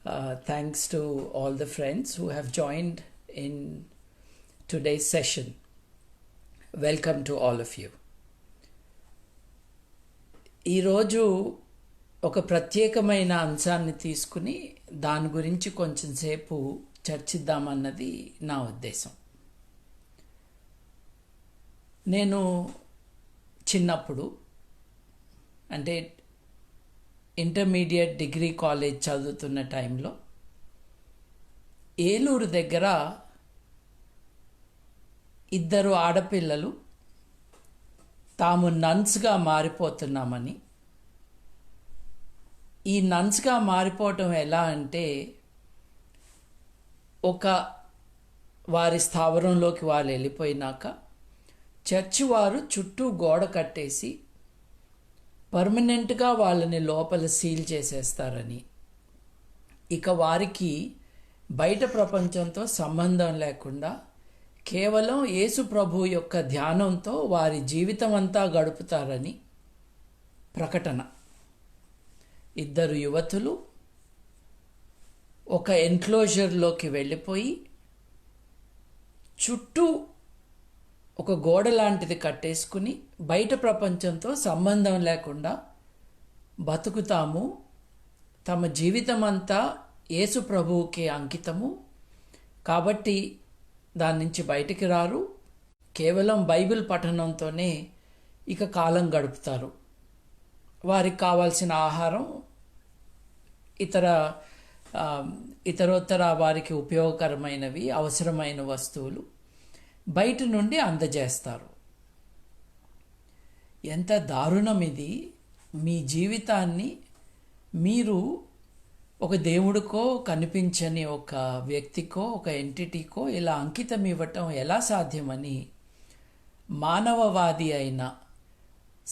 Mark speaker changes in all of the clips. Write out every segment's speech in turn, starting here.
Speaker 1: Thanks to all the friends who have joined in today's session. Welcome to all of you. ఈరోజు ఒక ప్రత్యేకమైన అంశాన్ని తీసుకుని దాని గురించి కొంచెం సేపు చర్చిద్దామన్నది నా ఉద్దేశం. నేను చిన్నప్పుడు అంటే ఇంటర్మీడియట్ డిగ్రీ కాలేజ్ చదువుతున్న టైంలో ఏలూరు దగ్గర ఇద్దరు ఆడపిల్లలు తాము నన్స్గా మారిపోతున్నామని, ఈ నన్స్గా మారిపోవటం ఎలా అంటే ఒక వారి స్థావరంలోకి వాళ్ళు వెళ్ళిపోయినాక చర్చి వారు చుట్టూ గోడ కట్టేసి పర్మనెంట్గా వాళ్ళని లోపల సీల్ చేసేస్తారని, ఇక వారికి బయట ప్రపంచంతో సంబంధం లేకుండా కేవలం యేసు ప్రభు యొక్క ధ్యానంతో వారి జీవితం అంతా గడుపుతారని ప్రకటన. ఇద్దరు యువతులు ఒక ఎన్క్లోజర్లోకి వెళ్ళిపోయి చుట్టూ ఒక గోడ లాంటిది కట్టేసుకుని బయట ప్రపంచంతో సంబంధం లేకుండా బతుకుతాము, తమ జీవితం అంతా యేసు ప్రభువుకి అంకితము, కాబట్టి దాని నుంచి బయటికి రారు, కేవలం బైబిల్ పఠనంతోనే ఇక కాలం గడుపుతారు. వారికి కావాల్సిన ఆహారం, ఇతరోత్తర వారికి ఉపయోగకరమైనవి అవసరమైన వస్తువులు బయట నుండి అందజేస్తారు. ఎంత దారుణం ఇది! మీ జీవితాన్ని మీరు ఒక దేవుడికో కనిపించని ఒక వ్యక్తికో ఒక ఎంటిటీకో ఇలా అంకితం ఇవ్వటం ఎలా సాధ్యమని మానవవాది అయిన,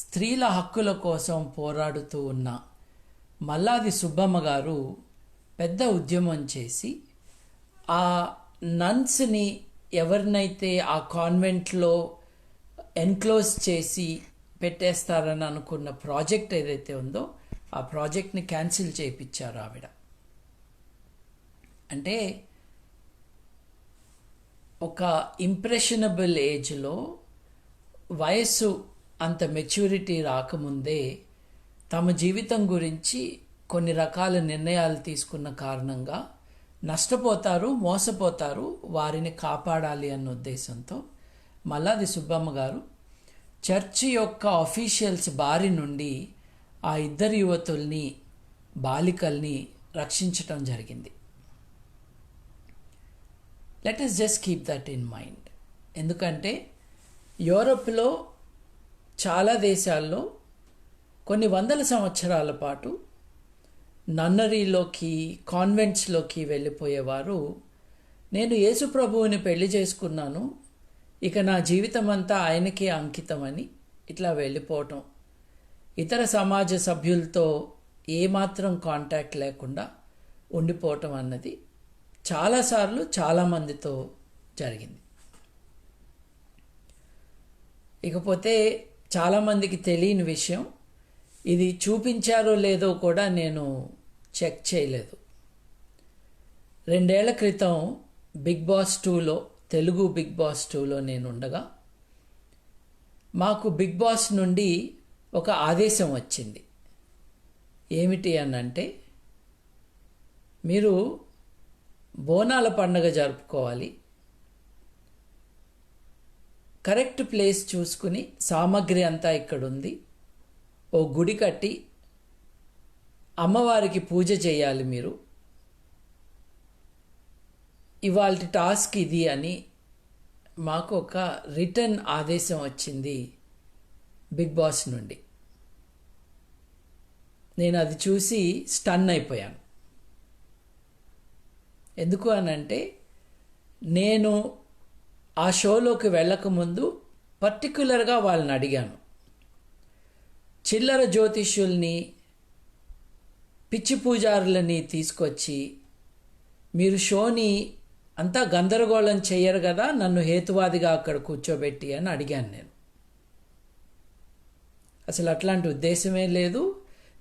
Speaker 1: స్త్రీల హక్కుల కోసం పోరాడుతూ ఉన్న మల్లాది సుబ్బమ్మ గారు పెద్ద ఉద్యమం చేసి ఆ నన్స్ని ఎవరినైతే ఆ కాన్వెంట్లో ఎన్క్లోజ్ చేసి పెట్టేస్తారని అనుకున్న ప్రాజెక్ట్ ఏదైతే ఉందో ఆ ప్రాజెక్ట్ని క్యాన్సిల్ చేయించారు ఆవిడ. అంటే ఒక ఇంప్రెషనబుల్ ఏజ్లో, వయస్సు అంత మెచ్యూరిటీ రాకముందే తమ జీవితం గురించి కొన్ని రకాల నిర్ణయాలు తీసుకున్న కారణంగా నష్టపోతారు, మోసపోతారు, వారిని కాపాడాలి అన్న ఉద్దేశంతో మల్లాది సుబ్బమ్మ గారు చర్చి యొక్క అఫీషియల్స్ బారి నుండి ఆ ఇద్దరు యువతుల్ని, బాలికల్ని రక్షించటం జరిగింది. Let us just keep that in mind. ఎందుకంటే యూరప్లో చాలా దేశాల్లో కొన్ని వందల సంవత్సరాల పాటు నన్నరీలోకి, కాన్వెంట్స్లోకి వెళ్ళిపోయేవారు నేను యేసు ప్రభువుని పెళ్లి చేసుకున్నాను, ఇక నా జీవితం అంతా ఆయనకే అంకితమని ఇట్లా వెళ్ళిపోవటం, ఇతర సమాజ సభ్యులతో ఏమాత్రం కాంటాక్ట్ లేకుండా ఉండిపోవటం అన్నది చాలాసార్లు చాలామందితో జరిగింది. ఇకపోతే చాలామందికి తెలియని విషయం, ఇది చూపించారో లేదో కూడా నేను చెక్ చేయలేదు. 2 ఏళ్ల క్రితం బిగ్ బాస్ 2లో, తెలుగు బిగ్ బాస్ 2లో నేను ఉండగా మాకు బిగ్ బాస్ నుండి ఒక ఆదేశం వచ్చింది. ఏమిటి అనంటే, మీరు బోనాల పండుగ జరుపుకోవాలి, కరెక్ట్ ప్లేస్ చూసుకుని సామాగ్రి అంతా ఇక్కడుంది, ఓ గుడి కట్టి అమ్మవారికి పూజ చేయాలి, మీరు ఇవాల్టి టాస్క్ ఇది అని మాకు ఒక రిటర్న్ ఆదేశం వచ్చింది బిగ్ బాస్ నుండి. నేను అది చూసి స్టన్ అయిపోయాను. ఎందుకు అనంటే, నేను ఆ షోలోకి వెళ్ళకముందు పర్టిక్యులర్గా వాళ్ళని అడిగాను, చిల్లర జ్యోతిష్యుల్ని, పిచ్చి పూజారులని తీసుకొచ్చి మీరు షోని అంతా గందరగోళం చెయ్యరు కదా, నన్ను హేతువాదిగా అక్కడ కూర్చోబెట్టి అని అడిగాను నేను. అసలు అట్లాంటి ఉద్దేశమే లేదు,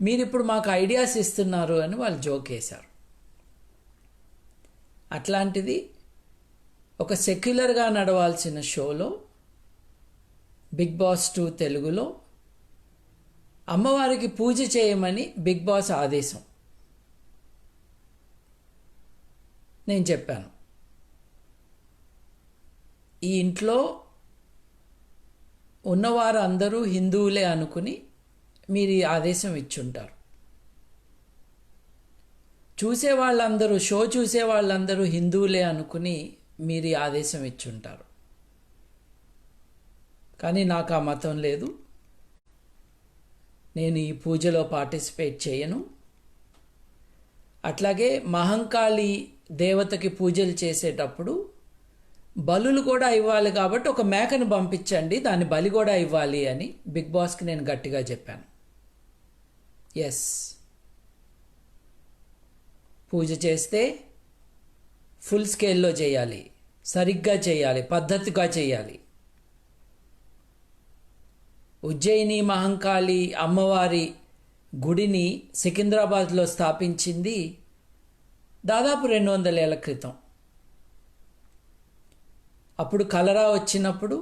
Speaker 1: మీరు ఇప్పుడు మాకు ఐడియాస్ ఇస్తున్నారు అని వాళ్ళు జోక్ వేశారు. అట్లాంటిది ఒక సెక్యులర్గా నడవాల్సిన షోలో బిగ్ బాస్ 2 తెలుగులో అమ్మవారికి పూజ చేయమని బిగ్ బాస్ ఆదేశం. నేను చెప్పాను, ఈ ఇంట్లో ఉన్నవారు అందరూ హిందువులే అనుకుని మీరు ఈ ఆదేశం ఇచ్చుంటారు. షో చూసే వాళ్ళందరూ హిందువులే అనుకుని మీరు ఈ ఆదేశం ఇచ్చుంటారు. కానీ నాకు ఆ మతం లేదు, నేను ఈ పూజలో పార్టిసిపేట్ చేయను. అట్లాగే మహంకాళి దేవతకి పూజలు చేసేటప్పుడు బలులు కూడా ఇవ్వాలి కాబట్టి ఒక మేకను పంపించండి, దాని బలి కూడా ఇవ్వాలి అని బిగ్ బాస్కి నేను గట్టిగా చెప్పాను. ఎస్, పూజ చేస్తే ఫుల్ స్కేల్లో చేయాలి, సరిగ్గా చేయాలి, పద్ధతిగా చేయాలి. ఉజ్జయిని మహంకాళి అమ్మవారి గుడిని సికింద్రాబాద్లో స్థాపించింది దాదాపు 200 ఏళ్ల క్రితం. అప్పుడు కలరా వచ్చినప్పుడు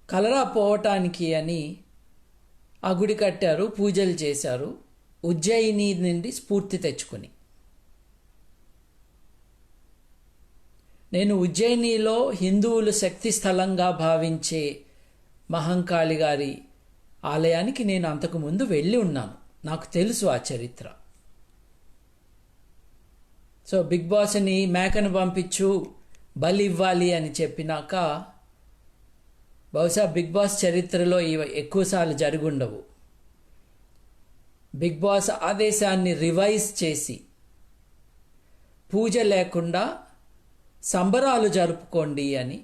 Speaker 1: కలరా పోవటానికి అని ఆ గుడి కట్టారు, పూజలు చేశారు, ఉజ్జయిని నుండి స్ఫూర్తి తెచ్చుకొని. నేను ఉజ్జయినిలో హిందువులు శక్తి స్థలంగా భావించే మహంకాళి గారి ఆలయానికి నేను అంతకుముందు వెళ్ళి ఉన్నాను, నాకు తెలుసు ఆ చరిత్ర. సో బిగ్ బాస్ని మేకను పంపించు, బలి ఇవ్వాలి అని చెప్పినాక బహుశా బిగ్ బాస్ చరిత్రలో ఇవి ఎక్కువసార్లు జరుగుండవు. బిగ్ బాస్ ఆదేశాన్ని రివైజ్ చేసి పూజ లేకుండా సంబరాలు జరుపుకోండి అని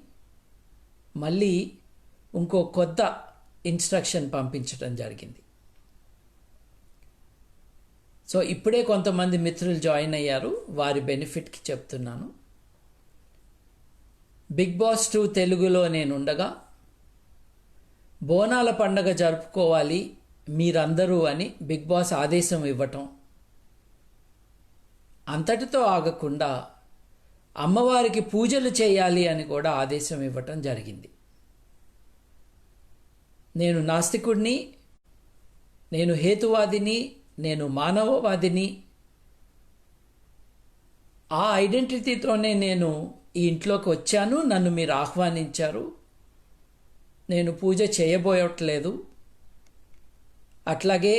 Speaker 1: మళ్ళీ ఇంకో కొత్త ఇన్స్ట్రక్షన్ పంపించడం జరిగింది. సో ఇప్పుడే కొంతమంది మిత్రులు జాయిన్ అయ్యారు, వారి బెనిఫిట్కి చెప్తున్నాను. బిగ్ బాస్ 2 తెలుగులో నేనుండగా బోనాల పండగ జరుపుకోవాలి మీరందరూ అని బిగ్ బాస్ ఆదేశం ఇవ్వటం, అంతటితో ఆగకుండా అమ్మవారికి పూజలు చేయాలి అని కూడా ఆదేశం ఇవ్వటం జరిగింది. నేను నాస్తికుడిని, నేను హేతువాదిని, నేను మానవవాదిని. ఆ ఐడెంటిటీతోనే నేను ఈ ఇంట్లోకి వచ్చాను, నన్ను మీరు ఆహ్వానించారు. నేను పూజ చేయబోయట్లేదు. అట్లాగే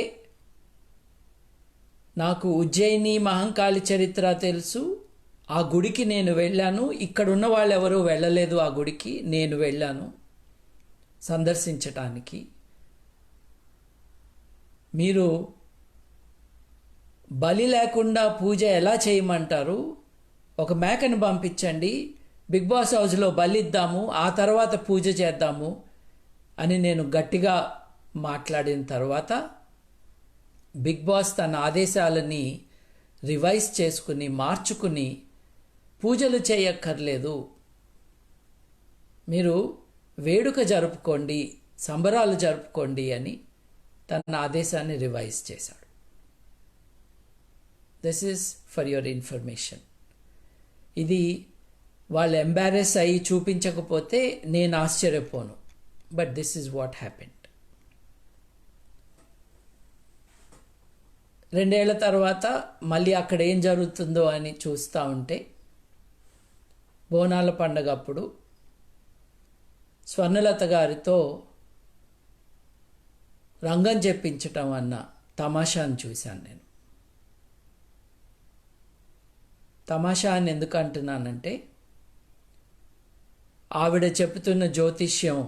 Speaker 1: నాకు ఉజ్జయిని మహంకాళి చరిత్ర తెలుసు, ఆ గుడికి నేను వెళ్ళాను. ఇక్కడున్న వాళ్ళు ఎవరూ వెళ్ళలేదు ఆ గుడికి, నేను వెళ్ళాను సందర్శించటానికి. మీరు బలి లేకుండా పూజ ఎలా చేయమంటారు? ఒక మేకను పంపించండి, బిగ్ బాస్ హౌస్లో బలిద్దాము, ఆ తర్వాత పూజ చేద్దాము అని నేను గట్టిగా మాట్లాడిన తర్వాత బిగ్ బాస్ తన ఆదేశాలని రివైజ్ చేసుకుని మార్చుకుని పూజలు చేయక్కర్లేదు, మీరు వేడుక జరుపుకోండి, సంబరాలు జరుపుకోండి అని తన ఆదేశాన్ని రివైజ్ చేశాడు. This is for your information. ఇది వాళ్ళు ఎంబారెస్ అయ్యి చూపించకపోతే నేను ఆశ్చర్యపోను, but this is what happened. 2 ఏళ్ల తర్వాత మళ్ళీ అక్కడ ఏం జరుగుతుందో అని చూస్తూ ఉంటే బోనాల పండగ అప్పుడు స్వర్ణలత గారితో రంగం చెప్పించటం అన్న తమాషాను చూశాను నేను. తమాషా అని ఎందుకు అంటున్నానంటే ఆవిడ చెబుతున్న జ్యోతిష్యం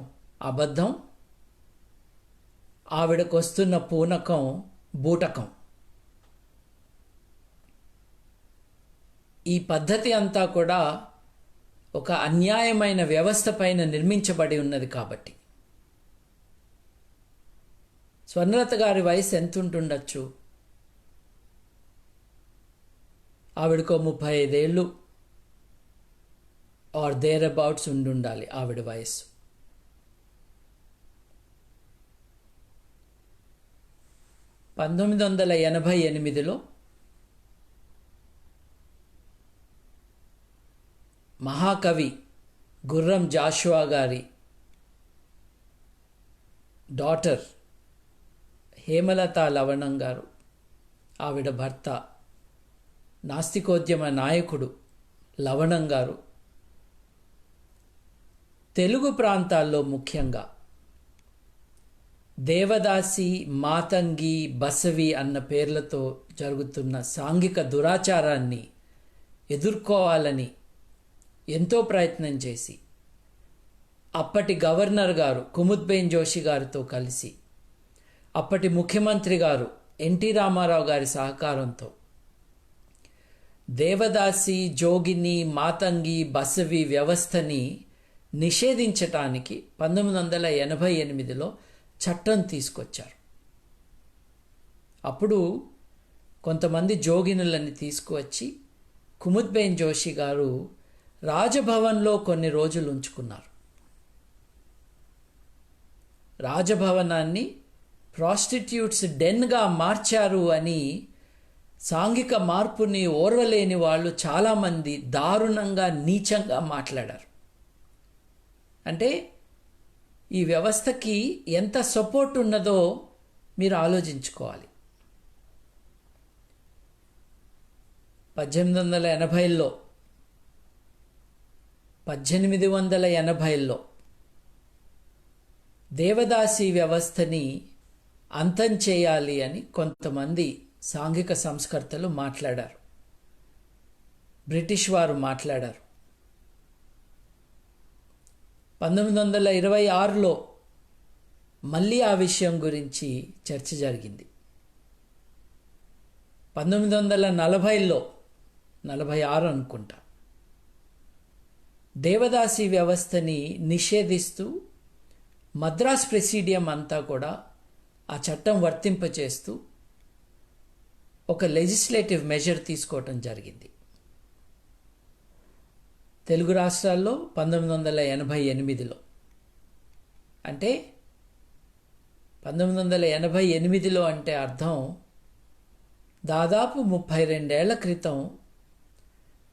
Speaker 1: అబద్ధం, ఆవిడకు వస్తున్న పూనకం బూటకం. ఈ పద్ధతి అంతా కూడా ఒక అన్యాయమైన వ్యవస్థ పైన నిర్మించబడి ఉన్నది కాబట్టి. స్వర్ణలత గారి వయసు ఎంత ఉంటుండొచ్చు? ఆవిడకో 35 ఏళ్ళు ఆర్ దేర్ అబౌట్స్ ఉండాలి ఆవిడ వయస్సు. $1988లో మహాకవి గుర్రం జాషువా గారి డాటర్ హేమలత లవణం గారు, ఆవిడ భర్త నాస్తికోద్యమ నాయకుడు లవణం గారు తెలుగు ప్రాంతాల్లో ముఖ్యంగా దేవదాసి, మాతంగి, బసవి అన్న పేర్లతో జరుగుతున్న సాంఘిక దురాచారాన్ని ఎదుర్కోవాలని ఎంతో ప్రయత్నం చేసి అప్పటి గవర్నర్ గారు కుముద్బేన్ జోషి గారితో కలిసి అప్పటి ముఖ్యమంత్రి గారు ఎన్టీ రామారావు గారి సహకారంతో దేవదాసి, జోగిని, మాతంగి, బసవి వ్యవస్థని నిషేధించటానికి 1988లో చట్టం తీసుకొచ్చారు. అప్పుడు కొంతమంది జోగినులని తీసుకువచ్చి కుముద్బేన్ జోషి గారు రాజభవన్లో కొన్ని రోజులు ఉంచుకున్నారు. రాజభవనాన్ని ప్రాస్టిట్యూట్స్ డెన్గా మార్చారు అని సాంఘిక మార్పుని ఓర్వలేని వాళ్ళు చాలామంది దారుణంగా, నీచంగా మాట్లాడారు. అంటే ఈ వ్యవస్థకి ఎంత సపోర్ట్ ఉన్నదో మీరు ఆలోచించుకోవాలి. 1880లో దేవదాసి వ్యవస్థని అంతం చేయాలి అని కొంతమంది సాంఘిక సంస్కర్తలు మాట్లాడారు. బ్రిటిష్ వారు మాట్లాడారు. 1926లో మళ్ళీ ఆ విషయం గురించి చర్చ జరిగింది. 1940లో 46 అనుకుంటా దేవదాసి వ్యవస్థని నిషేధిస్తూ మద్రాస్ ప్రెసిడియం అంతా కూడా ఆ చట్టం వర్తింపచేస్తూ ఒక లెజిస్లేటివ్ మెజర్ తీసుకోవటం జరిగింది. తెలుగు రాష్ట్రాల్లో 1988లో, అంటే 1988లో అంటే అర్థం దాదాపు 32 ఏళ్ల క్రితం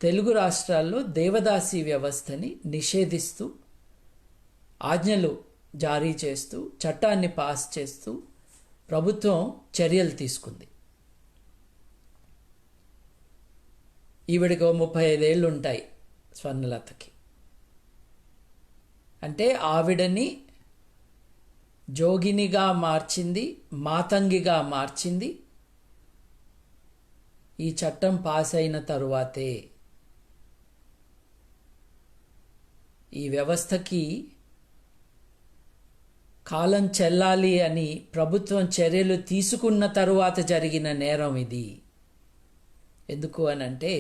Speaker 1: తెలుగు రాష్ట్రాల్లో దేవదాసి వ్యవస్థని నిషేధిస్తూ ఆజ్ఞలు జారీ చేస్తూ చట్టాన్ని పాస్ చేస్తూ ప్రభుత్వం చర్యలు తీసుకుంది. ఈవిడికి 35 ఏళ్ళు ఉంటాయి స్వర్ణలతకి. అంటే ఆవిడని జోగినిగా మార్చింది, మాతంగిగా మార్చింది ఈ చట్టం పాస్ అయిన తరువాతే. ఈ వ్యవస్థకి కాలం చెల్లాలి అని ప్రభుత్వం చర్యలు తీసుకున్న తరువాత జరిగిన నేరం ఇది. ఎందుకు అనంటే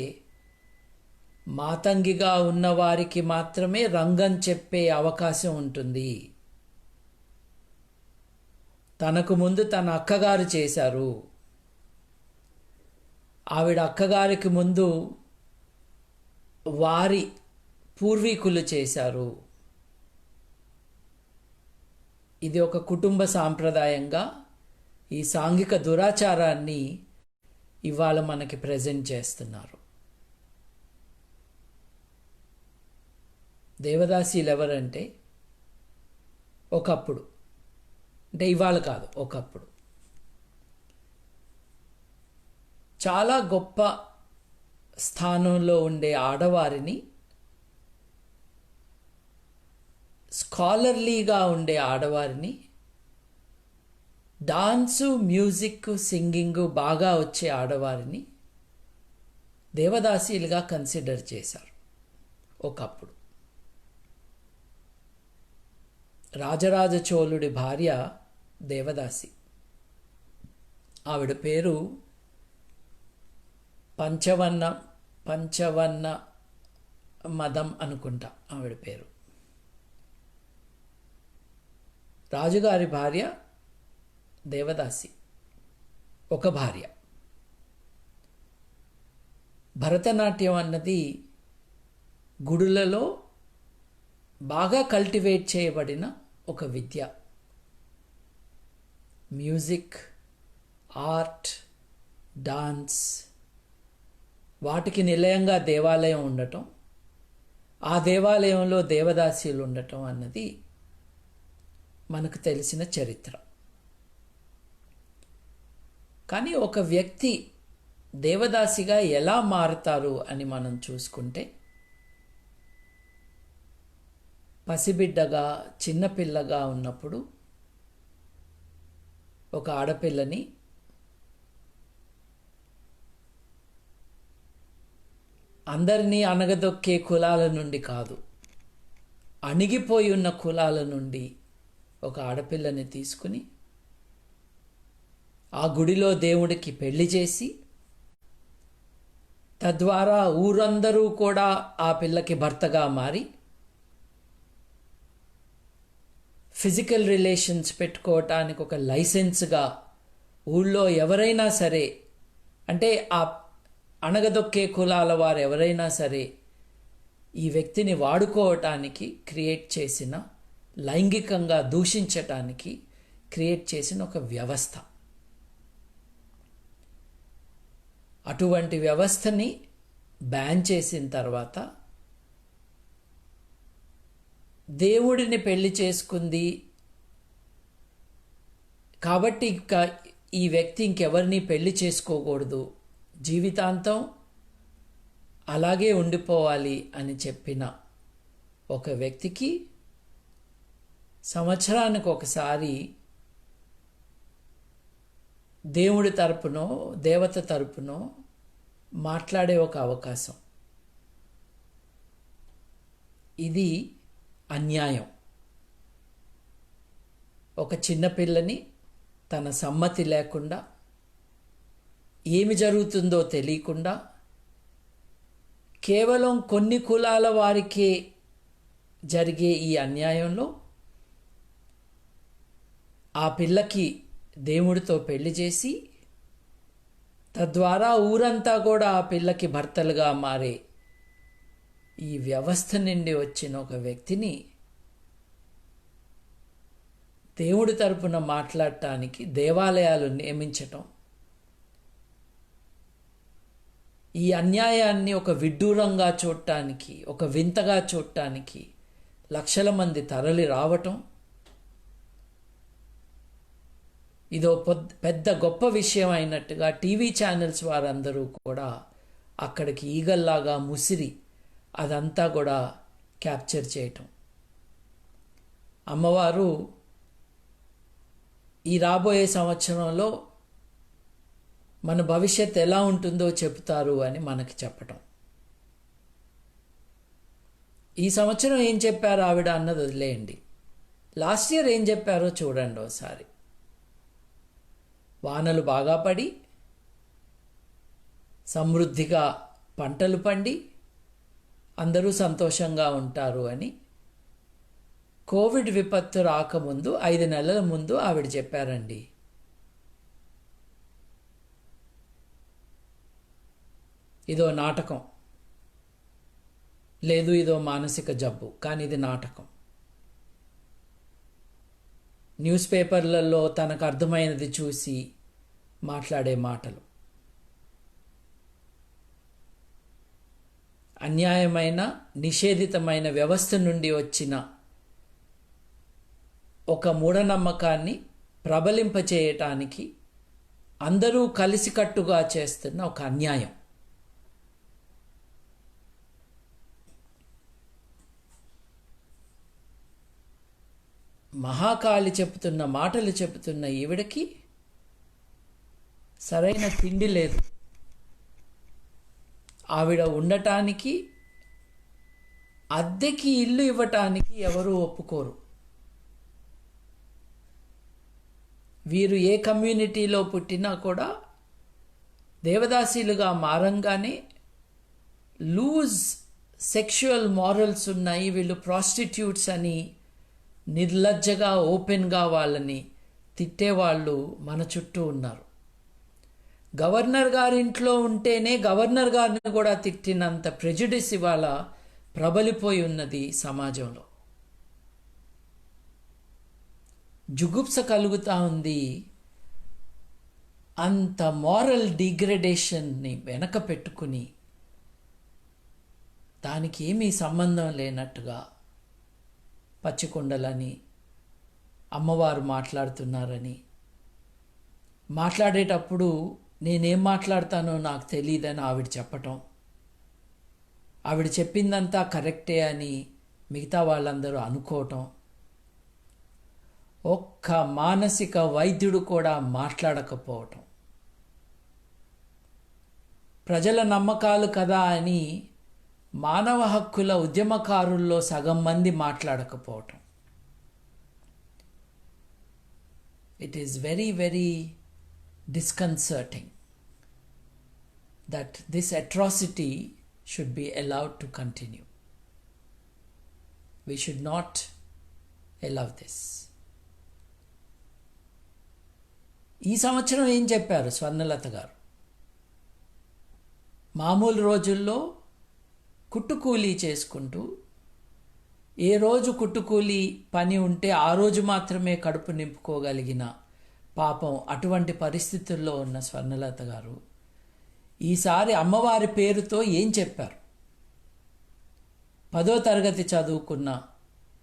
Speaker 1: మాతంగిగా ఉన్నవారికి మాత్రమే రంగం చెప్పే అవకాశం ఉంటుంది. తనకు ముందు తన అక్కగారు చేశారు, ఆవిడ అక్కగారికి ముందు వారి పూర్వీకులు చేశారు. ఇది ఒక కుటుంబ సాంప్రదాయంగా ఈ సాంఘిక దురాచారాన్ని ఇవాళ మనకి ప్రజెంట్ చేస్తున్నారు. దేవదాసీలు ఎవరంటే ఒకప్పుడు, అంటే ఇవాళ కాదు, ఒకప్పుడు చాలా గొప్ప స్థానంలో ఉండే ఆడవారిని, స్కాలర్లీగా ఉండే ఆడవారిని, డాన్సు, మ్యూజిక్, సింగింగ్ బాగా వచ్చే ఆడవారిని దేవదాసీలుగా కన్సిడర్ చేశారు ఒకప్పుడు. రాజరాజ చోళుడి భార్య దేవదాసి. ఆవిడ పేరు పంచవన్న మదం అనుకుంటా ఆవిడ పేరు. రాజుగారి భార్య దేవదాసి, ఒక భార్య. భరతనాట్యం అన్నది గుడులలో బాగా కల్టివేట్ చేయబడిన ఒక విద్య. మ్యూజిక్, ఆర్ట్, డాన్స్ వాటికి నిలయంగా దేవాలయం ఉండటం, ఆ దేవాలయంలో దేవదాసీలు ఉండటం అన్నది మనకు తెలిసిన చరిత్ర. కానీ ఒక వ్యక్తి దేవదాసిగా ఎలా మారుతారు అని మనం చూసుకుంటే, పసిబిడ్డగా చిన్నపిల్లగా ఉన్నప్పుడు ఒక ఆడపిల్లని అందరినీ అణగదొక్కే కులాల నుండి కాదు, అణిగిపోయి ఉన్న కులాల నుండి ఒక ఆడపిల్లని తీసుకుని ఆ గుడిలో దేవుడికి పెళ్లి చేసి, తద్వారా ఊరందరూ కూడా ఆ పిల్లకి భర్తగా మారి ఫిజికల్ రిలేషన్స్ పెట్టుకోవటానికి ఒక లైసెన్స్గా ఊళ్ళో ఎవరైనా సరే, అంటే ఆ అణగదొక్కే కులాల వారు ఎవరైనా సరే ఈ వ్యక్తిని వాడుకోవటానికి క్రియేట్ చేసిన, లైంగికంగా దూషించటానికి క్రియేట్ చేసిన ఒక వ్యవస్థ. అటువంటి వ్యవస్థని బ్యాన్ చేసిన తర్వాత దేవుడిని పెళ్లి చేసుకుంది కాబట్టి ఈ వ్యక్తి ఇంకెవరిని పెళ్లి చేసుకోకూడదు, జీవితాంతం అలాగే ఉండిపోవాలి అని చెప్పిన ఒక వ్యక్తికి సంవత్సరానికి ఒకసారి దేవుడి తరపునో దేవత తరపునో మాట్లాడే ఒక అవకాశం. ఇది అన్యాయం. ఒక చిన్నపిల్లని తన సమ్మతి లేకుండా, ఏమి జరుగుతుందో తెలియకుండా, కేవలం కొన్ని కులాల వారికే జరిగే ఈ అన్యాయంలో ఆ పిల్లకి దేవుడితో పెళ్లి చేసి, తద్వారా ఊరంతా కూడా ఆ పిల్లకి భర్తలుగా మారే ఈ వ్యవస్థ నుండి వచ్చిన ఒక వ్యక్తిని దేవుడి తరపున మాట్లాడటానికి దేవాలయాలు నియమించటం, ఈ అన్యాయాన్ని ఒక విడ్డూరంగా చూడటానికి, ఒక వింతగా చూడటానికి లక్షల మంది తరలి రావటం, ఇదో పెద్ద గొప్ప విషయం అయినట్టుగా టీవీ ఛానల్స్ వారందరూ కూడా అక్కడికి ఈగల్లాగా ముసిరి అదంతా కూడా క్యాప్చర్ చేయటం. అమ్మవారు ఈ రాబోయే సంవత్సరంలో మన భవిష్యత్ ఎలా ఉంటుందో చెప్తారు అని మనకి చెప్పటం. ఈ సంవత్సరం ఏం చెప్పారు ఆవిడ అన్నది వదిలేయండి, లాస్ట్ ఇయర్ ఏం చెప్పారో చూడండి ఒకసారి. వానలు బాగా పడి సమృద్ధిగా పంటలు పండి అందరూ సంతోషంగా ఉంటారు అని కోవిడ్ విపత్తు రాకముందు 5 నెలల ముందు ఆవిడ చెప్పారండి. ఇదో నాటకం, లేదు ఇదో మానసిక జబ్బు, కానీ ఇది నాటకం. న్యూస్ పేపర్లలో తనకు అర్థమైనది చూసి మాట్లాడే మాటలు. అన్యాయమైన, నిషేధితమైన వ్యవస్థ నుండి వచ్చిన ఒక మూఢనమ్మకాన్ని ప్రబలింపచేయటానికి అందరూ కలిసికట్టుగా చేస్తున్న ఒక అన్యాయం. మహాకాళి చెబుతున్న మాటలు చెబుతున్న ఈవిడకి సరైన తిండి లేదు. ఆవిడ ఉండటానికి, అద్దెకి ఇల్లు ఇవ్వటానికి ఎవరూ ఒప్పుకోరు. వీరు ఏ కమ్యూనిటీలో పుట్టినా కూడా దేవదాసీలుగా మారంగానే లూజ్ సెక్షువల్ మారల్స్ ఉన్నాయి, వీళ్ళు ప్రాస్టిట్యూట్స్ అని నిర్లజ్జగా ఓపెన్గా వాళ్ళని తిట్టేవాళ్ళు మన చుట్టూ ఉన్నారు. గవర్నర్ గారింట్లో ఉంటేనే గవర్నర్ గారిని కూడా తిట్టినంత ప్రెజుడిస్ ఇవాళ ప్రబలిపోయి ఉన్నది సమాజంలో. జుగుప్స కలుగుతూ ఉంది. అంత మారల్ డిగ్రేడేషన్ని వెనక పెట్టుకుని దానికి ఏమీ సంబంధం లేనట్టుగా పచ్చికొండలని అమ్మవారు మాట్లాడుతున్నారని, మాట్లాడేటప్పుడు నేనేం మాట్లాడతానో నాకు తెలియదని ఆవిడ చెప్పటం, ఆవిడ చెప్పిందంతా కరెక్టే అని మిగతా వాళ్ళందరూ అనుకోవటం, ఒక్క మానసిక వైద్యుడు కూడా మాట్లాడకపోవటం, ప్రజల నమ్మకాలు కదా అని మానవ హక్కుల ఉద్యమకారుల్లో సగం మంది మాట్లాడకపోవటం. It is very very disconcerting that this atrocity should be allowed to continue. We should not allow this. ఈ సంవత్సరం ఏం చెప్పారు స్వర్ణలత గారు? మామూలు రోజుల్లో కుట్టుకూలీ చేసుకుంటూ, ఏ రోజు కుట్టుకూలీ పని ఉంటే ఆ రోజు మాత్రమే కడుపు నింపుకోగలిగిన పాపం అటువంటి పరిస్థితుల్లో ఉన్న స్వర్ణలత గారు ఈసారి అమ్మవారి పేరుతో ఏం చెప్పారు? 10వ తరగతి చదువుకున్న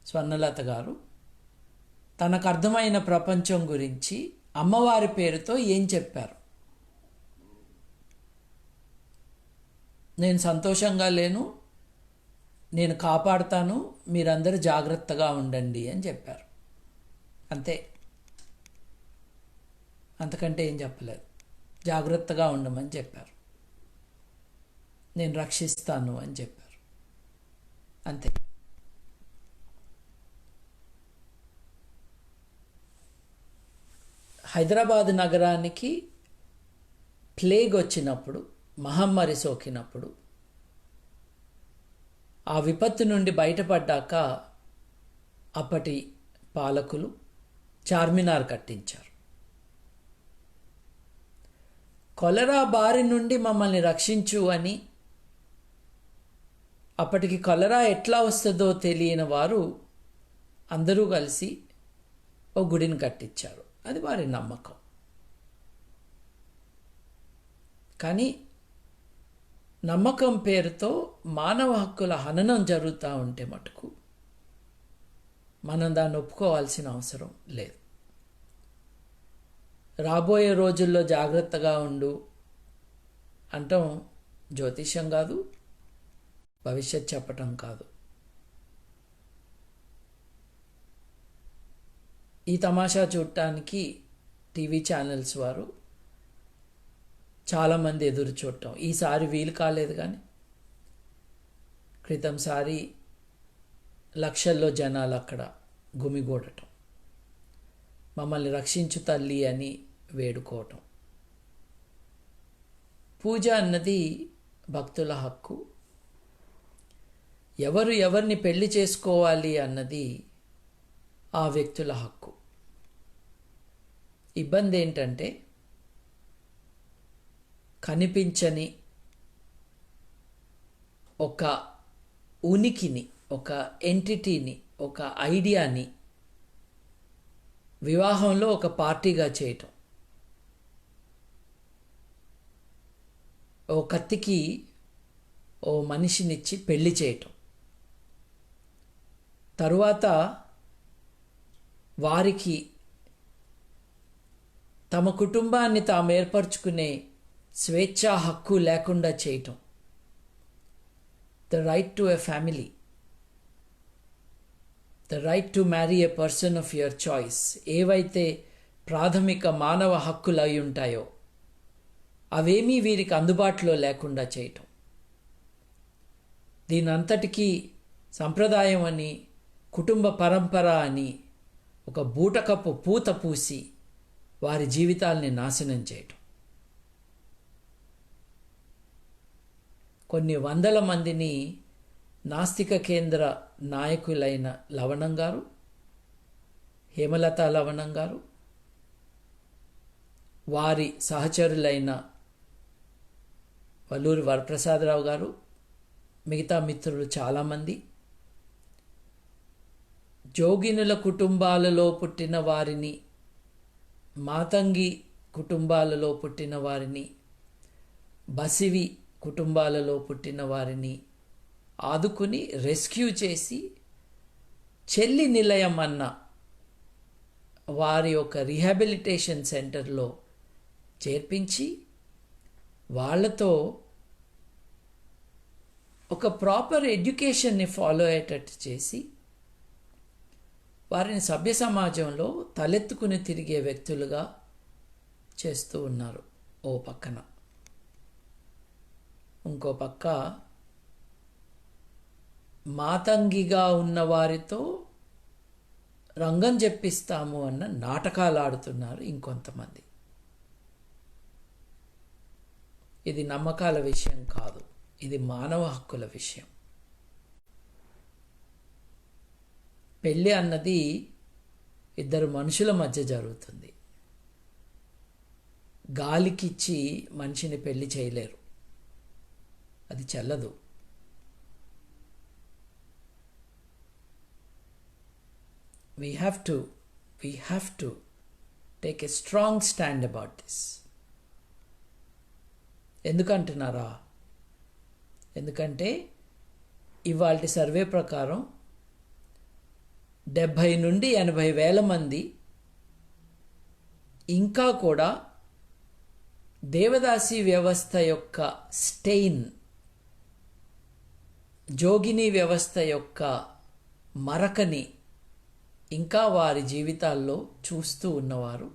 Speaker 1: స్వర్ణలత గారు తనకు అర్థమైన ప్రపంచం గురించి అమ్మవారి పేరుతో ఏం చెప్పారు? నేను సంతోషంగా లేను, నేను కాపాడుతాను, మీరందరూ జాగ్రత్తగా ఉండండి అని చెప్పారు. అంతే, అంతకంటే ఏం చెప్పలేదు. జాగ్రత్తగా ఉండమని చెప్పారు, నేను రక్షిస్తాను అని చెప్పారు, అంతే. హైదరాబాద్ నగరానికి ప్లేగ్ వచ్చినప్పుడు, మహమ్మారి సోకినప్పుడు, ఆ విపత్తు నుండి బయటపడ్డాక అప్పటి పాలకులు చార్మినార్ కట్టించారు. కొలరా బారి నుండి మమ్మల్ని రక్షించు అని, అప్పటికి కొలరా ఎట్లా వస్తుందో తెలియని వారు అందరూ కలిసి ఓ గుడిని కట్టించారు. అది వారి నమ్మకం. కానీ నమ్మకం పేరుతో మానవ హక్కుల హననం జరుగుతూ ఉంటే మటుకు మనం దాన్ని ఒప్పుకోవాల్సిన అవసరం లేదు. రాబోయే రోజుల్లో జాగ్రత్తగా ఉండు అంటాం జ్యోతిష్యం కాదు, భవిష్యత్ చెప్పటం కాదు. ఈ తమాషా చూడటానికి టీవీ ఛానల్స్ వారు చాలామంది ఎదురు చూడటం ఈసారి వీలు కాలేదు. కానీ క్రితంసారి లక్షల్లో జనాలు అక్కడ గుమిగూడటం, మమ్మల్ని రక్షించు తల్లి అని వేడుకోవటం. పూజ అన్నది భక్తుల హక్కు. ఎవరు ఎవరిని పెళ్లి చేసుకోవాలి అన్నది ఆ వ్యక్తుల హక్కు. ఇబ్బంది ఏంటంటే కనిపించని ఒక ఉనికిని, ఒక ఎంటిటీని, ఒక ఐడియాని వివాహంలో ఒక పార్టీగా చేయటం. ఓ కత్తికి ఓ మనిషినిచ్చి పెళ్లి చేయటం, తరువాత వారికి తమ కుటుంబాన్ని తాము ఏర్పరచుకునే స్వేచ్ఛా హక్కు లేకుండా చేయటం. The right to a family, the right to marry a person of your choice, ఏవైతే ప్రాథమిక మానవ హక్కులు అయి ఉంటాయో అవేమీ వీరికి అందుబాటులో లేకుండా చేయటం. దీనంతటికీ సంప్రదాయం అని, కుటుంబ పరంపర అని ఒక బూటకపు పూత పూసి వారి జీవితాల్ని నాశనం చేయటం. కొన్ని వందల మందిని నాస్తిక కేంద్ర నాయకులైన లవణం గారు, హేమలత లవణం గారు, వారి సహచరులైన వల్లూరి వరప్రసాదరావు గారు, మిగతా మిత్రులు చాలామంది, జోగినుల కుటుంబాలలో పుట్టిన వారిని, మాతంగి కుటుంబాలలో పుట్టిన వారిని, బసివి కుటుంబాలలో పుట్టిన వారిని ఆదుకుని రెస్క్యూ చేసి చెల్లి నిలయం అన్న వారి యొక్క రీహాబిలిటేషన్ సెంటర్లో చేర్పించి వాళ్ళతో ఒక ప్రాపర్ ఎడ్యుకేషన్ని ఫాలో అయ్యేటట్టు చేసి వారిని సభ్య సమాజంలో తలెత్తుకుని తిరిగే వ్యక్తులుగా చేస్తూ ఉన్నారు ఓ పక్కన. ఇంకో పక్క మాతంగిగా ఉన్న వారితో రంగం చెప్పిస్తాము అన్న నాటకాలు ఆడుతున్నారు ఇంకొంతమంది. ఇది నమ్మకాల విషయం కాదు, ఇది మానవ హక్కుల విషయం. పెళ్ళి అన్నది ఇద్దరు మనుషుల మధ్య జరుగుతుంది. గాలికిచ్చి మనిషిని పెళ్లి చేయలేరు, అది చెల్లదు. We have to take a strong stand about this. ఎందుకంటున్నారా? ఎందుకంటే ఇవాల్టి సర్వే ప్రకారం 70 నుండి 80 వేల మంది ఇంకా కూడా దేవదాసి వ్యవస్థ యొక్క స్టెయిన్, జోగిని వ్యవస్థ యొక్క మరకని ఇంకా వారి జీవితాల్లో చూస్తూ ఉన్నవారు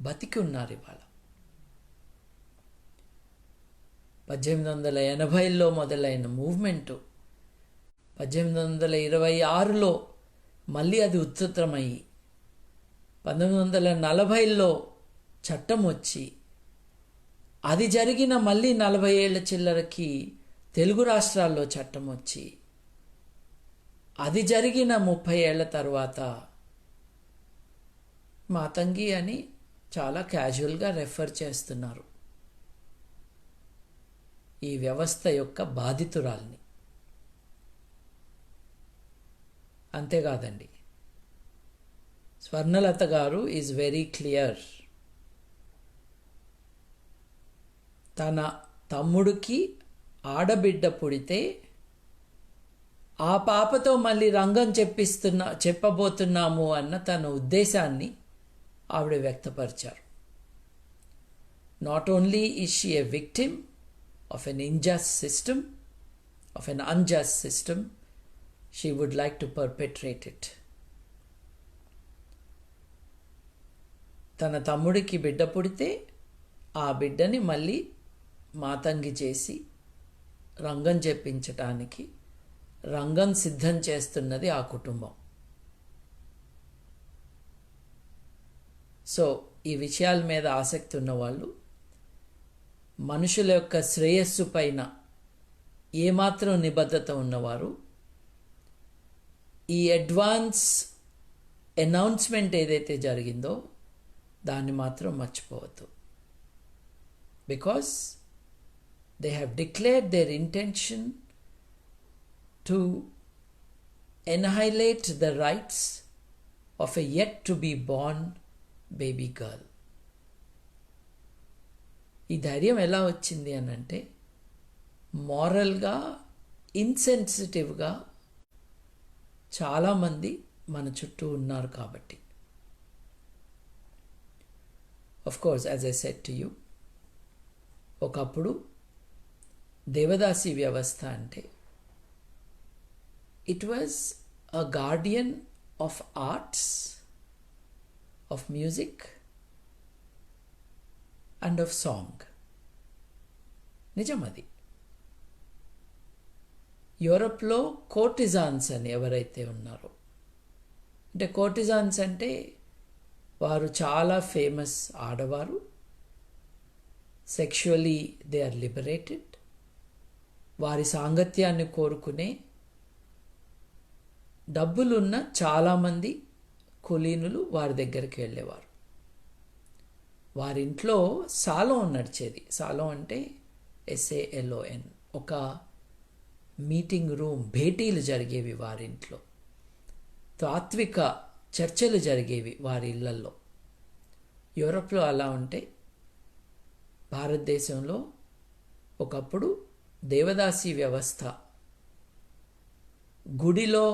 Speaker 1: బతికి ఉన్నారు ఇవాళ. 1880లో మొదలైన మూవ్మెంటు 1826లో మళ్ళీ అది ఉధృతమయ్యి 1940లో చట్టం వచ్చి అది జరిగిన మళ్ళీ 40 ఏళ్ల చిల్లరకి తెలుగు రాష్ట్రాల్లో చట్టం వచ్చి అది జరిగిన 30 ఏళ్ల తర్వాత మాతంగి అని చాలా క్యాజువల్గా రెఫర్ చేస్తున్నారు ఈ వ్యవస్థ యొక్క బాధితురాల్ని. అంతేకాదండి, స్వర్ణలత గారు ఈజ్ వెరీ క్లియర్. తన తమ్ముడికి ఆడబిడ్డ పుడితే ఆ పాపతో మళ్ళీ రంగం చెప్పబోతున్నాము అన్న తన ఉద్దేశాన్ని ఆవిడ వ్యక్తపరిచారు. Not only is she a victim of an unjust system, she would like to perpetrate it. తన తమ్ముడికి బిడ్డ పుడితే ఆ బిడ్డని మళ్ళీ మాతంగి చేసి రంగం చెప్పించటానికి రంగం సిద్ధం చేస్తున్నది ఆ కుటుంబం. సో ఈ విషయాల మీద ఆసక్తి ఉన్నవాళ్ళు, మనుషుల యొక్క శ్రేయస్సు పైన ఏమాత్రం నిబద్ధత ఉన్నవారు ఈ అడ్వాన్స్ అనౌన్స్మెంట్ ఏదైతే జరిగిందో దాన్ని మాత్రం మర్చిపోవద్దు. Because they have declared there intention to annihilate the rights of a yet to be born baby girl. ఈ ధైర్యం ఎలా వచ్చింది అని అంటే మారల్గా ఇన్సెన్సిటివ్గా చాలామంది మన చుట్టూ ఉన్నారు కాబట్టి. Of course, as I said to you, ఒకప్పుడు దేవదాసి వ్యవస్థ అంటే it was a guardian of arts, of music and of song. నిజమది. యూరప్లో కోర్టిజాన్స్ అని ఎవరైతే ఉన్నారో, అంటే కోర్టిజాన్స్ అంటే వారు చాలా ఫేమస్ ఆడవారు, సెక్షువలీ దే ఆర్ లిబరేటెడ్, వారి సాంగత్యాన్ని కోరుకునే డబ్బులున్న చాలామంది కులీనులు వారి దగ్గరికి వెళ్ళేవారు. వారింట్లో సాలోన్ నడిచేది. సాలోన్ అంటే SALON, ఒక మీటింగ్ రూమ్, భేటీలు జరిగేవి వారింట్లో, తాత్విక చర్చలు జరిగేవి వారి ఇళ్లల్లో. యూరప్లో అలా ఉంటే భారతదేశంలో ఒకప్పుడు దేవదాసి వ్యవస్థ గుడిలో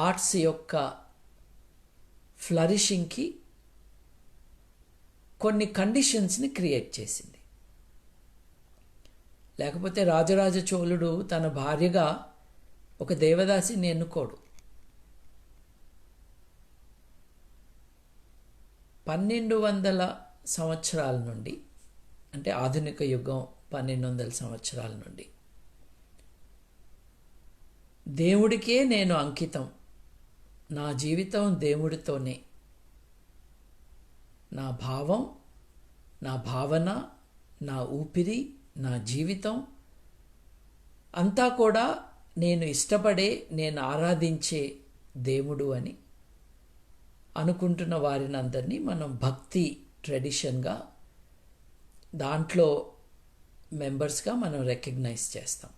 Speaker 1: ఆర్ట్స్ యొక్క ఫ్లరిషింగ్కి కొన్ని కండిషన్స్ని క్రియేట్ చేసింది. లేకపోతే రాజరాజ చోళుడు తన భార్యగా ఒక దేవదాసిని ఎన్నుకోడు. 1200 సంవత్సరాల నుండి, అంటే ఆధునిక యుగం 1200 సంవత్సరాల నుండి దేవుడికే నేను అంకితం, నా జీవితం దేవుడితోనే, నా భావం, నా భావన, నా ఊపిరి, నా జీవితం అంతా కూడా నేను ఇష్టపడే, నేను ఆరాధించే దేవుడు అని అనుకుంటున్న వారిని అందరినీ మనం భక్తి ట్రెడిషన్గా దాంట్లో మెంబర్స్గా మనం రికగ్నైజ్ చేస్తాం.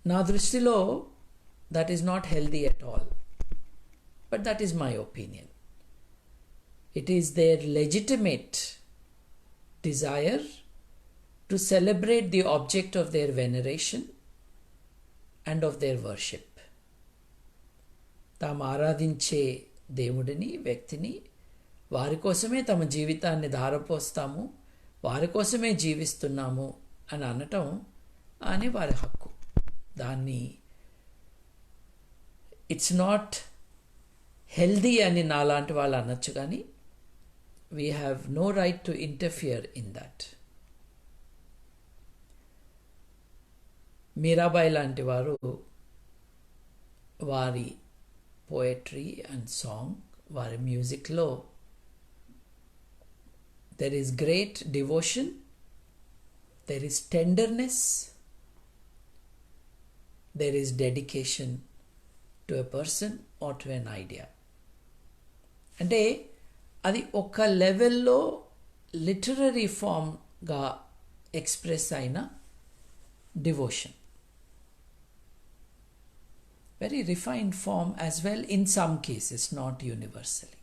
Speaker 1: నా దృష్టిలో that is not healthy at all, but that is my opinion. It is there legitimate desire to celebrate the object of their veneration and of their worship. తాము ఆరాధించే దేవుడిని, వ్యక్తిని, వారి కోసమే తమ జీవితాన్ని ధారపోస్తాము, వారి కోసమే జీవిస్తున్నాము అని అనటం అని వారి హక్కు. దాన్ని ఇట్స్ నాట్ హెల్దీ అని నాలాంటి వాళ్ళు అనొచ్చు, కానీ we have no right to interfere in that. Mirabai లాంటి వారు వారి పోయట్రీ అండ్ సాంగ్, వారి మ్యూజిక్లో there is great devotion, there is tenderness, there is dedication to a person or to an idea. అంటే అది ఒక లెవెల్లో లిటరరీ ఫామ్గా ఎక్స్ప్రెస్ అయిన devotion, very refined form as well in some cases, not universally.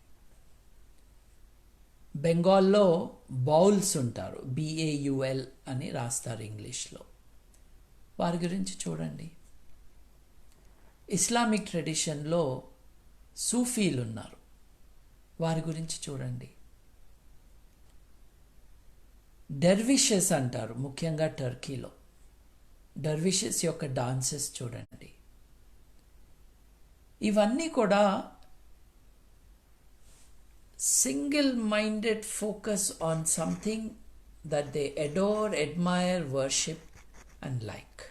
Speaker 1: బెంగాల్లో బౌల్స్ ఉంటారు, BAUL అని రాస్తారు ఇంగ్లీష్లో. వారి గురించి చూడండి. ఇస్లామిక్ ట్రెడిషన్లో సూఫీలు ఉన్నారు, వారి గురించి చూడండి. డర్విషెస్ అంటారు, ముఖ్యంగా టర్కీలో డర్విషెస్ యొక్క డాన్సెస్ చూడండి. ఇవన్నీ కూడా single minded focus on something that they adore, admire, worship and like.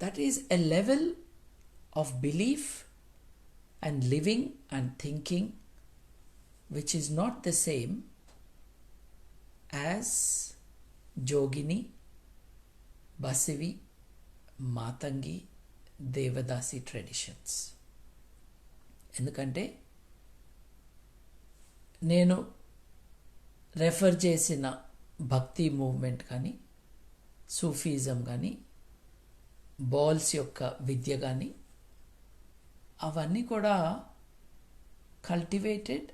Speaker 1: That is a level of belief and living and thinking which is not the same as Jogini, Basivi, Matangi, Devadasi traditions. ఎందుకంటే నేను refer చేసిన భక్తి movement కానీ, సూఫీజం కానీ, balls యొక్క విద్య కానీ, అవన్నీ కూడా కల్టివేటెడ్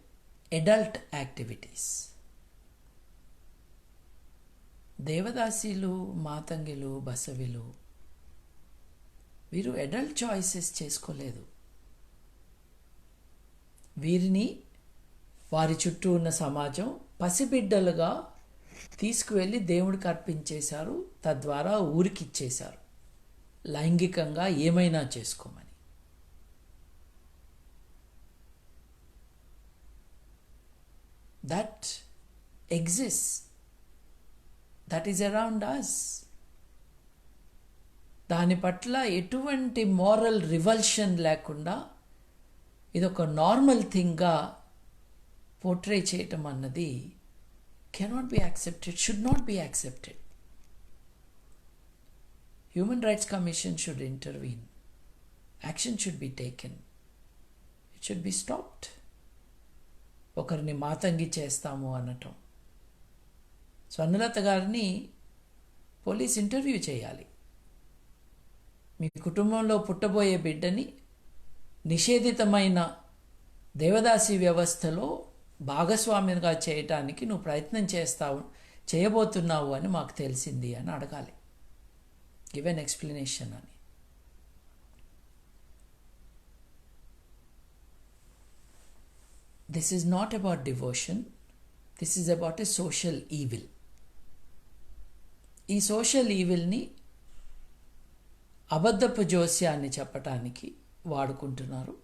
Speaker 1: అడల్ట్ యాక్టివిటీస్. దేవదాసీలు, మాతంగిలు, బసవిలు వీరు అడల్ట్ చాయిసెస్ చేసుకోలేదు. వీరిని వారి చుట్టూ ఉన్న సమాజం పసిబిడ్డలుగా తీసుకువెళ్ళి దేవుడికి అర్పించేశారు, తద్వారా ఊరికిచ్చేశారు లైంగికంగా ఏమైనా చేసుకోమని. That exists, that is around us. దాని పట్ల ఎటువంటి మోరల్ రివల్షన్ లేకుండా ఇదొక నార్మల్ థింగ్గా పోర్ట్రే చేయటం అన్నది cannot be accepted, should not be accepted. Human rights commission should intervene, action should be taken, it should be stopped. ఒకరిని మాతంగి చేస్తాము అనటం. స్వర్ణలత గారిని పోలీస్ ఇంటర్వ్యూ చేయాలి. మీ కుటుంబంలో పుట్టబోయే బిడ్డని నిషేధితమైన దేవదాసి వ్యవస్థలో భాగస్వామిగా చేయటానికి నువ్వు ప్రయత్నం చేయబోతున్నావు అని మాకు తెలిసింది అని అడగాలి. గివ్ ఎన్ ఎక్స్ప్లెనేషన్ అని. This is not about devotion, this is about a social evil. ఈ సోషల్ ఈవిల్ని అబద్ధపు జోస్యాన్ని చెప్పటానికి వాడుకుంటున్నారు.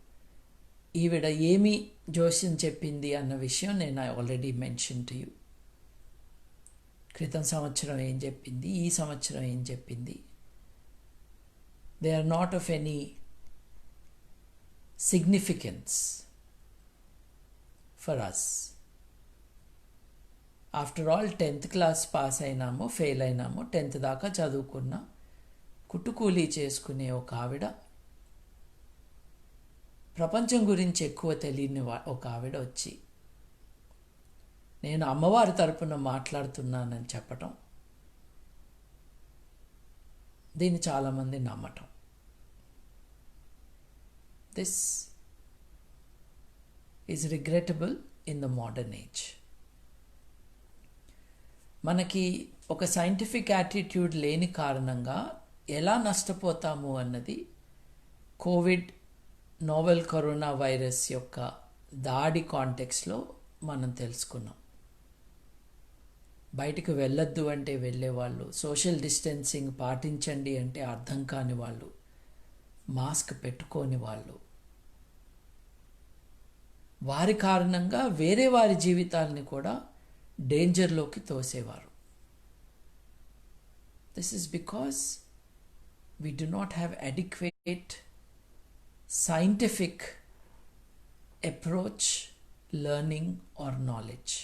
Speaker 1: ఈవిడ ఏమి జోస్యం చెప్పింది అన్న విషయం నేను ఆల్రెడీ మెన్షన్ టు యూ. క్రితం సంవత్సరం ఏం చెప్పింది, ఈ సంవత్సరం ఏం చెప్పింది. They are not of any significance for us. After all 10th class pass అయినామో ఫెయిల్ అయినామో 10th దాకా చదువుకున్న కుట్టుకూలీ చేసుకునే ఒక ఆవిడ, ప్రపంచం గురించి ఎక్కువ తెలియని ఒక ఆవిడ వచ్చి నేను అమ్మవారి తరపున మాట్లాడుతున్నానని చెప్పటం, దీన్ని చాలామంది నమ్మటం. This is regrettable in the modern age. మనకి ఒక సైంటిఫిక్ యాటిట్యూడ్ లేని కారణంగా ఎలా నష్టపోతాము అన్నది కోవిడ్, నోవెల్ కరోనా వైరస్ యొక్క దాడి కాంటెక్స్లో మనం తెలుసుకున్నాం. బయటకు వెళ్ళొద్దు అంటే వెళ్ళేవాళ్ళు, సోషల్ డిస్టెన్సింగ్ పాటించండి అంటే అర్థం కాని వాళ్ళు, మాస్క్ పెట్టుకోని వాళ్ళు, వారి కారణంగా వేరే వారి జీవితాలని కూడా డేంజర్లోకి తోసేవారు. This is because we do not have adequate scientific approach, learning or knowledge.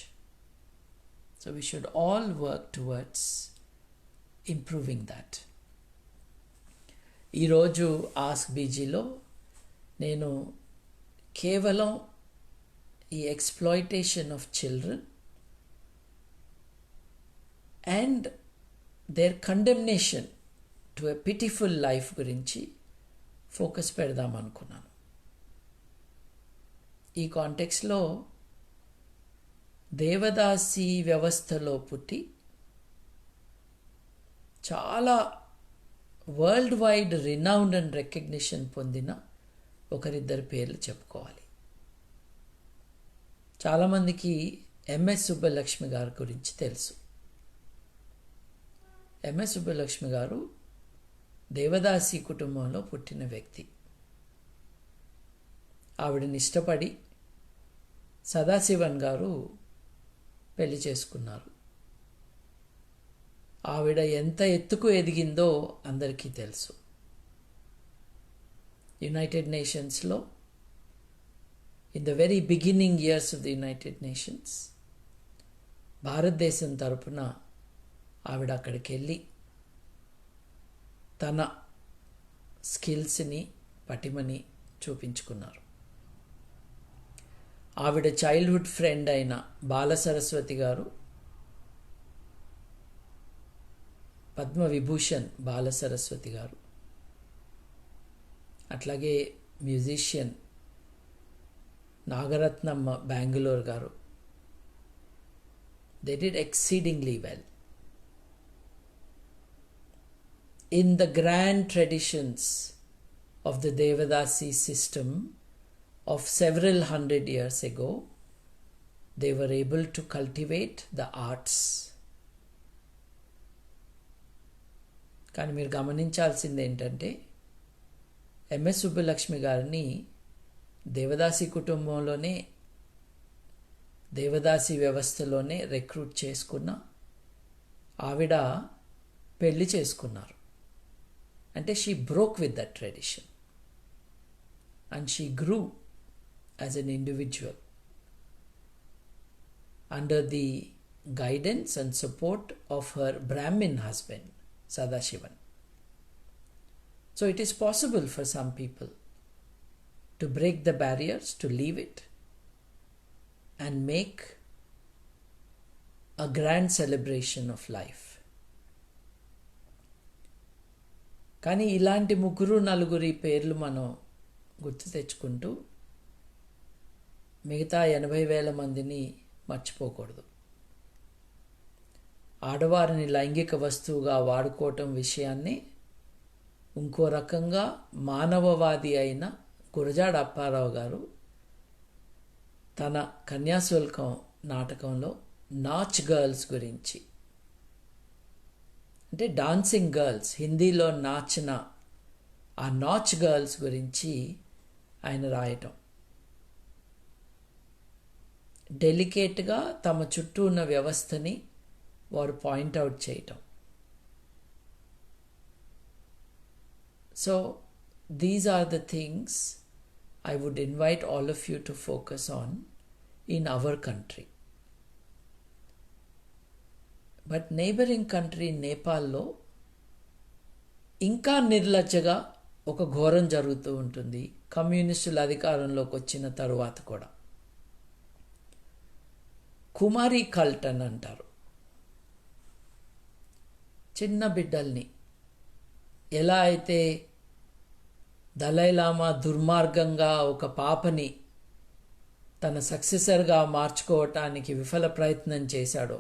Speaker 1: So we should all work towards improving that. ఈరోజు ఆస్క్ బీజీలో నేను కేవలం ఈ exploitation of children and their condemnation to a pitiful life గురించి focus పెడదాం అనుకున్నాను. ఈ కాంటెక్స్లో దేవదాసి వ్యవస్థలో పుట్టి చాలా world wide renowned and recognition పొందిన ఒకరిద్దరి పేర్లు చెప్పుకోవాలి. చాలామందికి ఎంఎస్ సుబ్బలక్ష్మి గారి గురించి తెలుసు. ఎంఎస్ సుబ్బలక్ష్మి గారు దేవదాసి కుటుంబంలో పుట్టిన వ్యక్తి. ఆవిడని ఇష్టపడి సదాశివన్ గారు పెళ్లి చేసుకున్నారు. ఆవిడ ఎంత ఎత్తుకు ఎదిగిందో అందరికీ తెలుసు. యునైటెడ్ నేషన్స్లో in the very beginning years of the United Nations భారతదేశం తరపున ఆవిడ అక్కడికి వెళ్ళి తన స్కిల్స్ని, పటిమని చూపించుకున్నారు. ఆవిడ చైల్డ్హుడ్ ఫ్రెండ్ అయిన బాల సరస్వతి గారు, పద్మవిభూషణ్ బాల సరస్వతి గారు, అట్లాగే మ్యూజిషియన్ నాగరత్నమ్మ బెంగళూరు గారు, they did exceedingly well. In the grand traditions of the Devadasi system of several hundred years ago, they were able to cultivate the arts. కానీ మీరు గమనించాల్సింది ఏంటంటే ఎంఎస్ సుబ్బలక్ష్మి గారిని దేవదాసి కుటుంబంలోనే, దేవదాసి వ్యవస్థలోనే రిక్రూట్ చేసుకున్న ఆవిడ పెళ్లి చేసుకున్నారు. అంటే she broke with that tradition and she grew as an individual under the guidance and support of her Brahmin husband, Sadashivan. So it is possible for some people to break the barriers, to leave it and make a grand celebration of life. కానీ ఇలాంటి ముగ్గురు నలుగురి పేర్లు మనం గుర్తు తెచ్చుకుంటూ మిగతా 80,000 మందిని మర్చిపోకూడదు. ఆడవారిని లైంగిక వస్తువుగా వాడుకోవటం విషయాన్ని ఇంకో రకంగా మానవవాది అయిన గురజాడ అప్పారావు గారు తన కన్యాశుల్కం నాటకంలో నాచ్ గర్ల్స్ గురించి, అంటే డాన్సింగ్ గర్ల్స్, హిందీలో నాచిన ఆ నాచ్ గర్ల్స్ గురించి ఆయన రాయటం, డెలికేట్గా తమ చుట్టూ ఉన్న వ్యవస్థని వారు పాయింట్అవుట్ చేయటం. So these are the things I would invite all of you to focus on in our country. But neighboring country నేపాల్లో ఇంకా నిర్లజ్జగా ఒక ఘోరం జరుగుతూ ఉంటుంది. కమ్యూనిస్టుల అధికారంలోకి వచ్చిన తరువాత కూడా కుమారి కల్ట్ అని అంటారు. చిన్న బిడ్డల్ని ఎలా అయితే దలైలామా దుర్మార్గంగా ఒక పాపని తన సక్సెసర్గా మార్చుకోవటానికి విఫల ప్రయత్నం చేశాడో,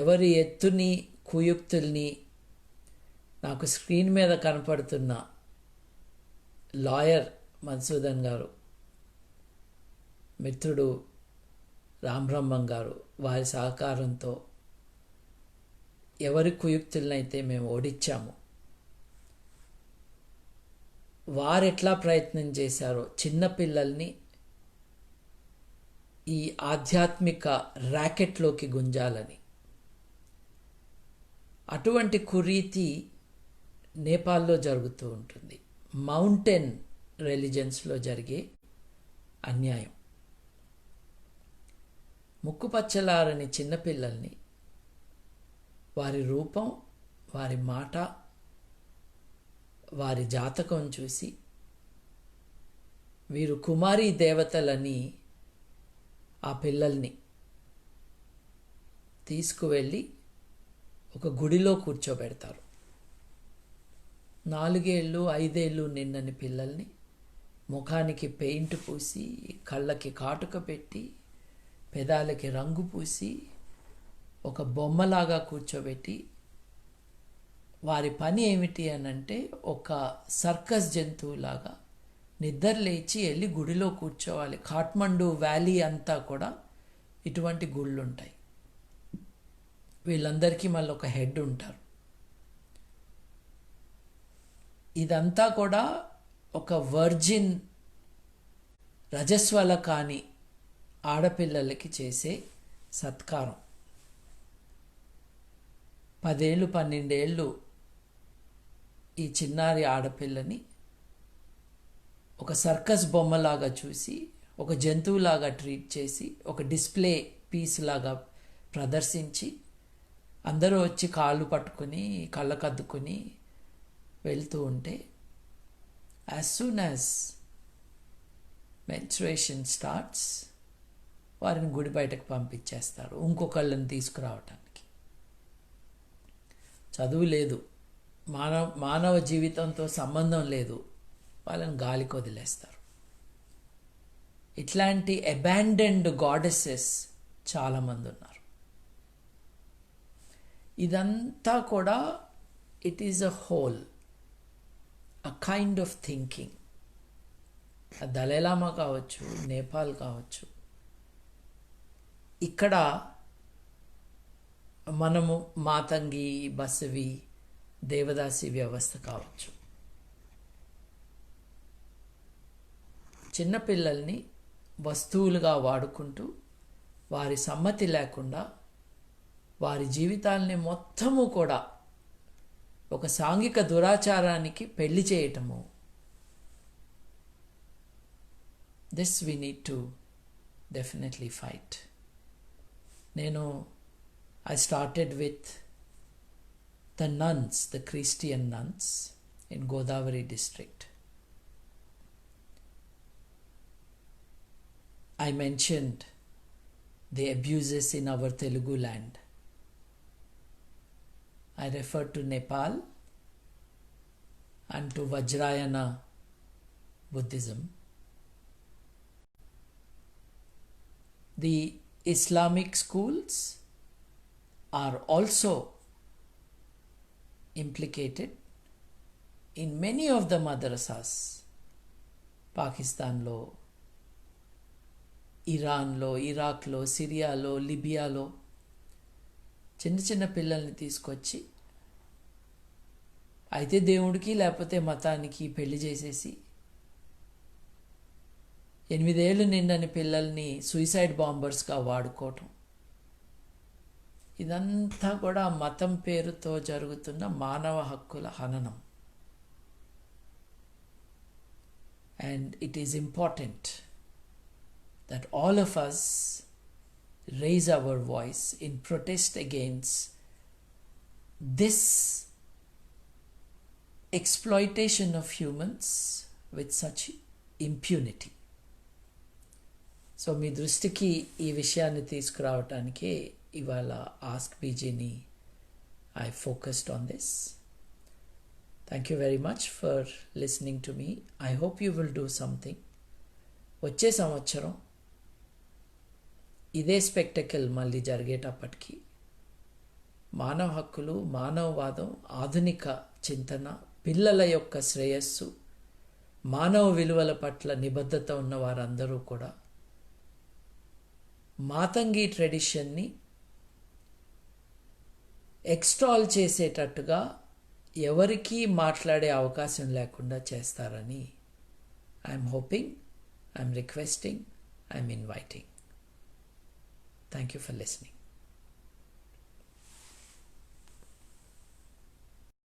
Speaker 1: ఎవరి ఎత్తుని కుయుక్తుల్ని నాకు స్క్రీన్ మీద కనపడుతున్న లాయర్ మధుసూదన్ గారు, మిత్రుడు రామబ్రహ్మం గారు, వారి సహకారంతో ఎవరి కుయుక్తులనైతే మేము ఓడించాము, వారెట్లా ప్రయత్నం చేశారో చిన్నపిల్లల్ని ఈ ఆధ్యాత్మిక ర్యాకెట్లోకి గుంజాలని, అటువంటి కురీతి నేపాల్లో జరుగుతూ ఉంటుంది. మౌంటైన్ రిలీజన్స్లో జరిగే అన్యాయం. ముక్కుపచ్చలారని చిన్నపిల్లల్ని వారి రూపం, వారి మాట, వారి జాతకం చూసి వీరు కుమారీ దేవతలని ఆ పిల్లల్ని తీసుకువెళ్ళి ఒక గుడిలో కూర్చోబెడతారు. 4 ఏళ్ళు 5 ఏళ్ళు నిన్నని పిల్లల్ని ముఖానికి పెయింట్ పూసి, కళ్ళకి కాటుక పెట్టి, పెదాలకి రంగు పూసి ఒక బొమ్మలాగా కూర్చోబెట్టి, వారి పని ఏమిటి అనంటే ఒక సర్కస్ జంతువులాగా నిద్ర లేచి వెళ్ళి గుడిలో కూర్చోవాలి. కాఠ్మండు వ్యాలీ అంతా కూడా ఇటువంటి గుళ్ళు ఉంటాయి. వీళ్ళందరికీ మళ్ళీ ఒక హెడ్ ఉంటారు. ఇదంతా కూడా ఒక వర్జిన్ రజస్వల కాని ఆడపిల్లలకి చేసే సత్కారం. 10 ఏళ్ళు 12 ఏళ్ళు ఈ చిన్నారి ఆడపిల్లని ఒక సర్కస్ బొమ్మలాగా చూసి, ఒక జంతువులాగా ట్రీట్ చేసి, ఒక డిస్ప్లే పీస్ లాగా ప్రదర్శించి, అందరూ వచ్చి కాళ్ళు పట్టుకుని కళ్ళకద్దుకుని వెళ్తూ ఉంటే, as soon as menstruation starts వారిని గుడి బయటకు పంపించేస్తారు ఇంకొకళ్ళని తీసుకురావటానికి. చదువు లేదు, మానవ జీవితంతో సంబంధం లేదు, వాళ్ళని గాలికి వదిలేస్తారు. ఇట్లాంటి అబాండన్డ్ గాడెసెస్ చాలామంది ఉన్నారు. ఇదంతా కూడా it is a whole, a kind of thinking. Dalai Lama కావచ్చు, నేపాల్ కావచ్చు, ఇక్కడ మనము మాతంగి, బసవి, దేవదాసి వ్యవస్థ కావచ్చు. చిన్నపిల్లల్ని వస్తువులుగా వాడుకుంటూ వారి సమ్మతి లేకుండా వారి జీవితాలని మొత్తము కూడా ఒక సాంఘిక దురాచారానికి పెళ్లి చేయటము. This we need to definitely fight. I started with the nuns, the Christian nuns in Godavari district. I mentioned the abuses in our Telugu land. I referred to Nepal and to Vajrayana Buddhism. The Islamic schools are also implicated in many of the madrasas. పాకిస్తాన్లో, ఇరాన్లో, ఇరాక్లో, సిరియాలో, లిబియాలో చిన్న చిన్న పిల్లల్ని తీసుకొచ్చి అయితే దేవుడికి లేకపోతే మతానికి పెళ్లి చేసేసి 8 ఏళ్ళు నిండని పిల్లల్ని సూసైడ్ బాంబర్స్గా వాడుకోవటం, ఇదంతా కూడా మతం పేరుతో జరుగుతున్న మానవ హక్కుల హననం. And it is important that all of us raise our voice in protest against this exploitation of humans with such impunity. So మీ దృష్టికి ఈ విషయాన్ని తీసుకురావటానికే ఇవాళ ఆస్క్ బీజీని I focused on this. Thank you very much for listening to me. I hope you will do something. వచ్చే సంవత్సరం ఇదే స్పెక్టకల్ మళ్ళీ జరిగేటప్పటికీ మానవ హక్కులు, మానవవాదం, ఆధునిక చింతన, పిల్లల యొక్క శ్రేయస్సు, మానవ విలువల పట్ల నిబద్ధత ఉన్న వారందరూ కూడా మాతంగి ట్రెడిషన్ని ఎక్స్టాల్ చేసేటట్టుగా ఎవరికీ మాట్లాడే అవకాశం లేకుండా చేస్తారని I'm hoping, I'm requesting, I'm inviting. Thank you for listening.